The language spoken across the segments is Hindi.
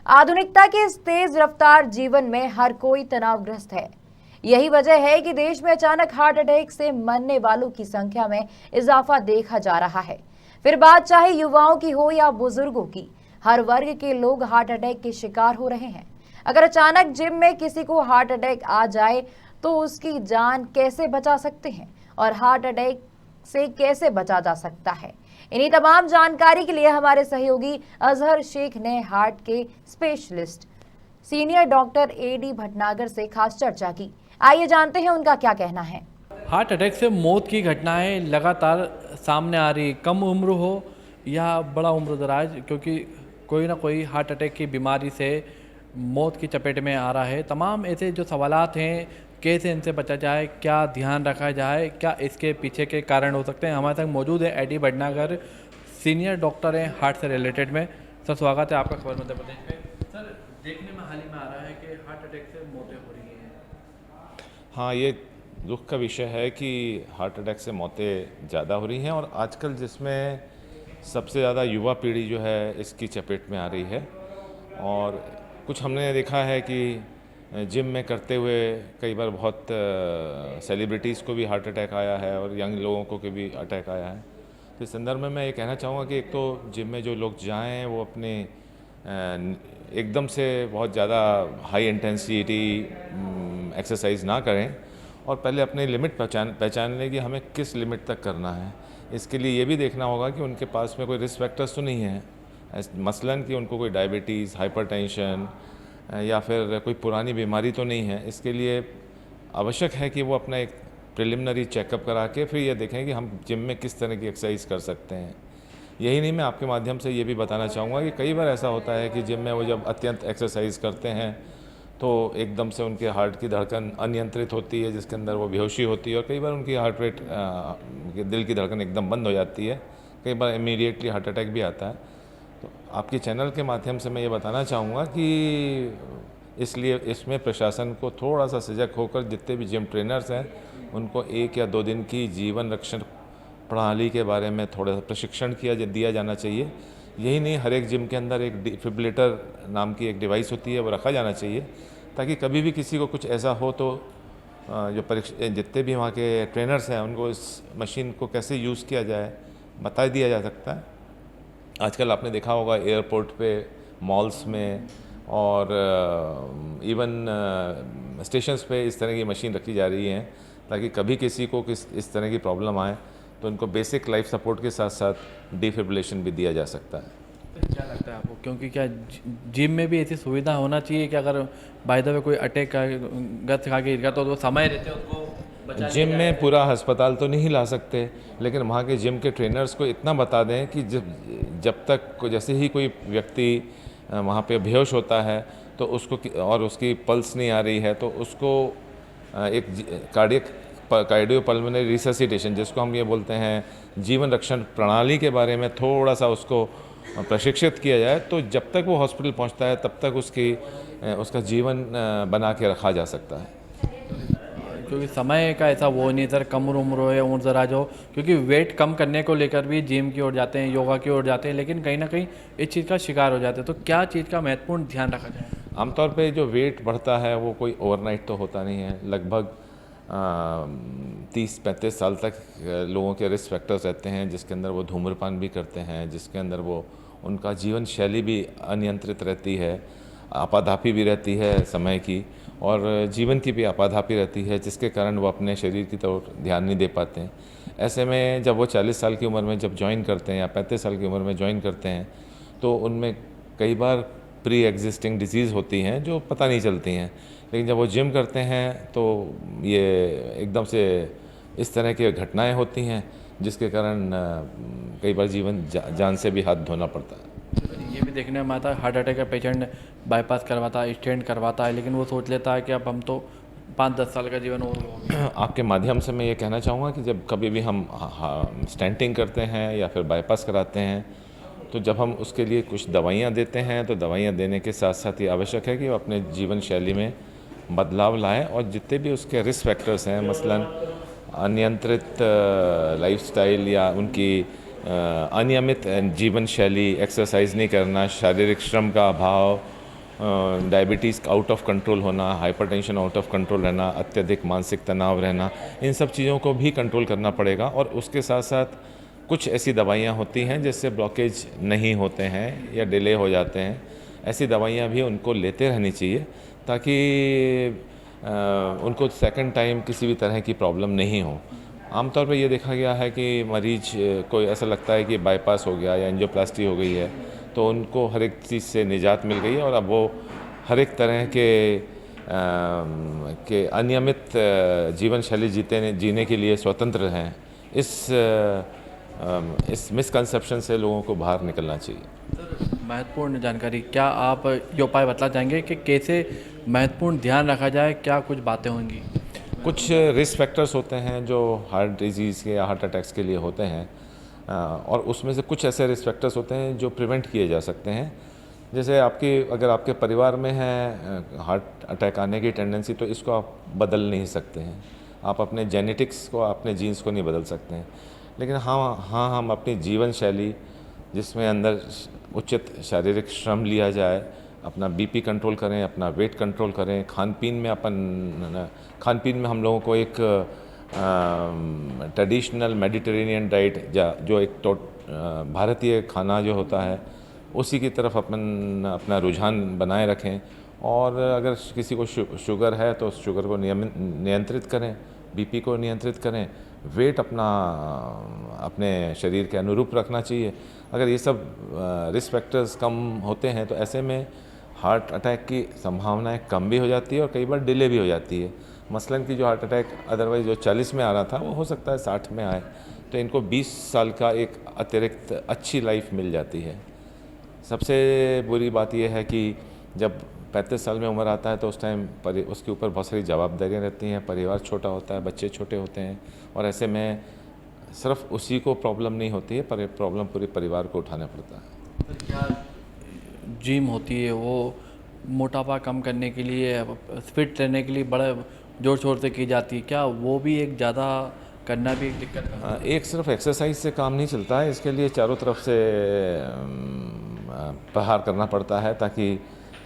आधुनिकता के इस तेज रफ्तार जीवन में हर कोई तनावग्रस्त है। यही वजह है कि देश में अचानक हार्ट अटैक से मरने वालों की संख्या में इजाफा देखा जा रहा है। फिर बात चाहे युवाओं की हो या बुजुर्गों की, हर वर्ग के लोग हार्ट अटैक के शिकार हो रहे हैं। अगर अचानक जिम में किसी को हार्ट अटैक आ जाए तो उसकी जान कैसे बचा सकते हैं और हार्ट अटैक से कैसे बचा जा सकता है, इन्हीं तमाम जानकारी के लिए हमारे सहयोगी अजहर शेख ने हार्ट के specialist senior doctor A D Bhatnagar से खास चर्चा की। आइए जानते हैं उनका क्या कहना है। हार्ट अटैक से मौत की घटनाएं लगातार सामने आ रही, कम उम्र हो या बड़ा उम्र दराज, क्योंकि कोई ना कोई हार्ट अटैक की बीमारी से मौत की चपेट में आ रहा है। तमाम ऐसे जो सवालात हैं, कैसे इनसे बचा जाए, क्या ध्यान रखा जाए, क्या इसके पीछे के कारण हो सकते हैं। हमारे साथ मौजूद है एडी भटनागर, सीनियर डॉक्टर हैं हार्ट से रिलेटेड में। सर, स्वागत है आपका खबर मध्य प्रदेश में। सर, देखने में हाल ही में आ रहा है कि हार्ट अटैक से मौतें हो रही हैं। हाँ, ये दुख का विषय है कि हार्ट अटैक से मौतें ज़्यादा हो रही हैं और आजकल जिसमें सबसे ज़्यादा युवा पीढ़ी जो है इसकी चपेट में आ रही है। और कुछ हमने देखा है कि जिम में करते हुए कई बार बहुत सेलिब्रिटीज़ को भी हार्ट अटैक आया है और यंग लोगों को भी अटैक आया है। तो इस संदर्भ में मैं ये कहना चाहूँगा कि एक तो जिम में जो लोग जाएं वो अपने एकदम से बहुत ज़्यादा हाई इंटेंसिटी एक्सरसाइज ना करें और पहले अपने लिमिट पहचान लें कि हमें किस लिमिट तक करना है। इसके लिए ये भी देखना होगा कि उनके पास में कोई रिस्क फैक्टर्स तो नहीं है, मसलन कि उनको कोई डायबिटीज़, हाइपरटेंशन या फिर कोई पुरानी बीमारी तो नहीं है। इसके लिए आवश्यक है कि वो अपना एक प्रिलिमिनरी चेकअप करा के फिर ये देखें कि हम जिम में किस तरह की एक्सरसाइज कर सकते हैं। यही नहीं, मैं आपके माध्यम से ये भी बताना चाहूँगा कि कई बार ऐसा होता है कि जिम में वो जब अत्यंत एक्सरसाइज करते हैं तो एकदम से उनके हार्ट की धड़कन अनियंत्रित होती है, जिसके अंदर वो बेहोशी होती है और कई बार उनकी हार्ट रेट, दिल की धड़कन एकदम बंद हो जाती है। कई बार इमीडिएटली हार्ट अटैक भी आता है। तो आपके चैनल के माध्यम से मैं ये बताना चाहूँगा कि इसलिए इसमें प्रशासन को थोड़ा सा सजग होकर जितने भी जिम ट्रेनर्स हैं उनको 1 या 2 दिन की जीवन रक्षण प्रणाली के बारे में थोड़ा सा प्रशिक्षण दिया जाना चाहिए। यही नहीं, हर एक जिम के अंदर एक डिफिब्रिलेटर नाम की एक डिवाइस होती है, वो रखा जाना चाहिए ताकि कभी भी किसी को कुछ ऐसा हो तो जो जितने भी वहाँ के ट्रेनर्स हैं उनको इस मशीन को कैसे यूज़ किया जाए बता दिया जा सकता है। आजकल आपने देखा होगा एयरपोर्ट पे, मॉल्स में और इवन स्टेशंस पे इस तरह की मशीन रखी जा रही हैं ताकि कभी किसी को इस तरह की प्रॉब्लम आए तो उनको बेसिक लाइफ सपोर्ट के साथ साथ डिफिब्रिलेशन भी दिया जा सकता है। तो क्या लगता है आपको, क्योंकि क्या जिम में भी ऐसी सुविधा होना चाहिए कि अगर बाय द वे कोई अटैक का गत खा के गिर गया तो समय रहते उसको बचा जिम में पूरा अस्पताल तो नहीं ला सकते, लेकिन वहाँ के जिम के ट्रेनर्स को इतना बता दें कि जब तक जैसे ही कोई व्यक्ति वहाँ पे बेहोश होता है तो उसको और उसकी पल्स नहीं आ रही है तो उसको एक कार्डियोपल्मोनरी रिससिटेशन, जिसको हम ये बोलते हैं जीवन रक्षण प्रणाली के बारे में थोड़ा सा उसको प्रशिक्षित किया जाए तो जब तक वो हॉस्पिटल पहुंचता है तब तक उसका जीवन बना के रखा जा सकता है। क्योंकि समय का ऐसा वो नहीं सर, कम उम्र हो या उम्र दराज हो, क्योंकि वेट कम करने को लेकर भी जिम की ओर जाते हैं, योगा की ओर जाते हैं, लेकिन कहीं ना कहीं इस चीज़ का शिकार हो जाते हैं। तो क्या चीज़ का महत्वपूर्ण ध्यान रखा जाए? आमतौर पे जो वेट बढ़ता है वो कोई ओवरनाइट तो होता नहीं है। लगभग 30-35 साल तक लोगों के रिस्क फैक्टर्स रहते हैं, जिसके अंदर वो धूम्रपान भी करते हैं, जिसके अंदर वो उनका जीवन शैली भी अनियंत्रित रहती है, आपाधापी भी रहती है समय की और जीवन की भी आपाधापी रहती है, जिसके कारण वो अपने शरीर की तरफ ध्यान नहीं दे पाते हैं। ऐसे में जब वो 40 साल की उम्र में जब ज्वाइन करते हैं या 35 साल की उम्र में ज्वाइन करते हैं तो उनमें कई बार प्री एग्जिस्टिंग डिजीज़ होती हैं जो पता नहीं चलती हैं, लेकिन जब वो जिम करते हैं तो ये एकदम से इस तरह की घटनाएं होती हैं जिसके कारण कई बार जीवन जान से भी हाथ धोना पड़ता है। ये भी देखने में आता है, हार्ट अटैक का पेशेंट बाईपास करवाता है, स्टेंट करवाता है, लेकिन वो सोच लेता है कि अब हम तो 5-10 साल का जीवन और आपके माध्यम से मैं ये कहना चाहूँगा कि जब कभी भी हम स्टेंटिंग करते हैं या फिर बाईपास कराते हैं तो जब हम उसके लिए कुछ दवाइयाँ देते हैं तो दवाइयाँ देने के साथ साथ ये आवश्यक है कि वो अपने जीवन शैली में बदलाव लाएं और जितने भी उसके रिस्क फैक्टर्स हैं, मसलन अनियंत्रित लाइफस्टाइल या उनकी अनियमित जीवन शैली, एक्सरसाइज नहीं करना, शारीरिक श्रम का अभाव डायबिटीज़ आउट ऑफ कंट्रोल होना, हाइपरटेंशन आउट ऑफ कंट्रोल रहना, अत्यधिक मानसिक तनाव रहना, इन सब चीज़ों को भी कंट्रोल करना पड़ेगा। और उसके साथ साथ कुछ ऐसी दवाइयाँ होती हैं जिससे ब्लॉकेज नहीं होते हैं या डिले हो जाते हैं, ऐसी दवाइयाँ भी उनको लेते रहनी चाहिए ताकि उनको सेकंड टाइम किसी भी तरह की प्रॉब्लम नहीं हो। आमतौर पे ये देखा गया है कि मरीज को ऐसा लगता है कि बाईपास हो गया या एंजियोप्लास्टी हो गई है तो उनको हर एक चीज़ से निजात मिल गई है और अब वो हर एक तरह के अनियमित जीवन शैली जीने के लिए स्वतंत्र हैं। इस मिसकंसेप्शन से लोगों को बाहर निकलना चाहिए। महत्वपूर्ण जानकारी, क्या आप ये उपाय बतला चाहेंगे कि कैसे महत्वपूर्ण ध्यान रखा जाए, क्या कुछ बातें होंगी? कुछ रिस्क फैक्टर्स होते हैं जो हार्ट डिजीज़ के या हार्ट अटैक्स के लिए होते हैं, और उसमें से कुछ ऐसे रिस्क फैक्टर्स होते हैं जो प्रिवेंट किए जा सकते हैं। जैसे अगर आपके परिवार में है हार्ट अटैक आने की टेंडेंसी, तो इसको आप बदल नहीं सकते हैं। आप अपने जेनेटिक्स को, अपने जीन्स को नहीं बदल सकते हैं, लेकिन हाँ हम अपनी जीवन शैली जिसमें अंदर उचित शारीरिक श्रम लिया जाए, अपना बीपी कंट्रोल करें, अपना वेट कंट्रोल करें, खान पीन में हम लोगों को एक ट्रेडिशनल मेडिटेरेनियन डाइट जो एक भारतीय खाना जो होता है उसी की तरफ अपना रुझान बनाए रखें। और अगर किसी को शुगर है तो उस शुगर को नियंत्रित करें, बीपी को नियंत्रित करें, वेट अपने शरीर के अनुरूप रखना चाहिए। अगर ये सब रिस्क फैक्टर्स कम होते हैं तो ऐसे में हार्ट अटैक की संभावनाएं कम भी हो जाती है और कई बार डिले भी हो जाती है। मसलन कि जो हार्ट अटैक अदरवाइज़ जो 40 में आ रहा था वो हो सकता है 60 में आए, तो इनको 20 साल का एक अतिरिक्त अच्छी लाइफ मिल जाती है। सबसे बुरी बात यह है कि जब 35 साल में उम्र आता है तो उस टाइम उसके ऊपर बहुत सारी जवाबदारियाँ रहती हैं, परिवार छोटा होता है, बच्चे छोटे होते हैं, और ऐसे में सिर्फ उसी को प्रॉब्लम नहीं होती है, पर प्रॉब्लम पूरे परिवार को उठाना पड़ता है। क्या जिम होती है वो मोटापा कम करने के लिए, फिट रहने के लिए बड़ा जोर शोर से की जाती है, क्या वो भी एक ज़्यादा करना भी एक दिक्कत है? एक सिर्फ एक्सरसाइज से काम नहीं चलता है, इसके लिए चारों तरफ से प्रहार करना पड़ता है ताकि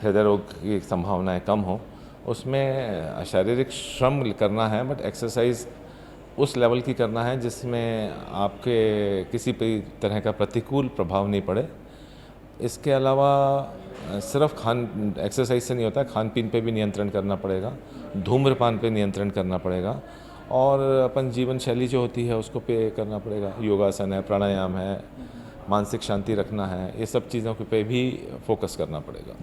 हृदय रोग की संभावनाएं कम हो। उसमें शारीरिक श्रम करना है, बट एक्सरसाइज उस लेवल की करना है जिसमें आपके किसी भी तरह का प्रतिकूल प्रभाव नहीं पड़े। इसके अलावा सिर्फ एक्सरसाइज से नहीं होता, खान पीन पे भी नियंत्रण करना पड़ेगा, धूम्रपान पे नियंत्रण करना पड़ेगा, और अपन जीवन शैली जो होती है उसको पे करना पड़ेगा। योगासन है, प्राणायाम है, मानसिक शांति रखना है, ये सब चीज़ों पे भी फोकस करना पड़ेगा।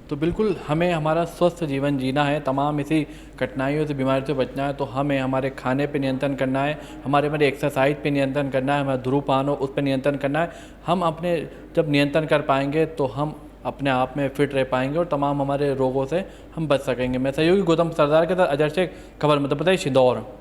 तो बिल्कुल हमें हमारा स्वस्थ जीवन जीना है, तमाम इसी कठिनाइयों से, बीमारी से बचना है, तो हमें हमारे खाने पे नियंत्रण करना है, हमारे एक्सरसाइज पे नियंत्रण करना है, हमारा धूम्रपान हो उस पर नियंत्रण करना है। हम अपने जब नियंत्रण कर पाएंगे तो हम अपने आप में फिट रह पाएंगे और तमाम हमारे रोगों से हम बच सकेंगे। मैं सहयोगी गौतम सरदार के साथ अजय शेख, खबर मध्य प्रदेश, इंदौर।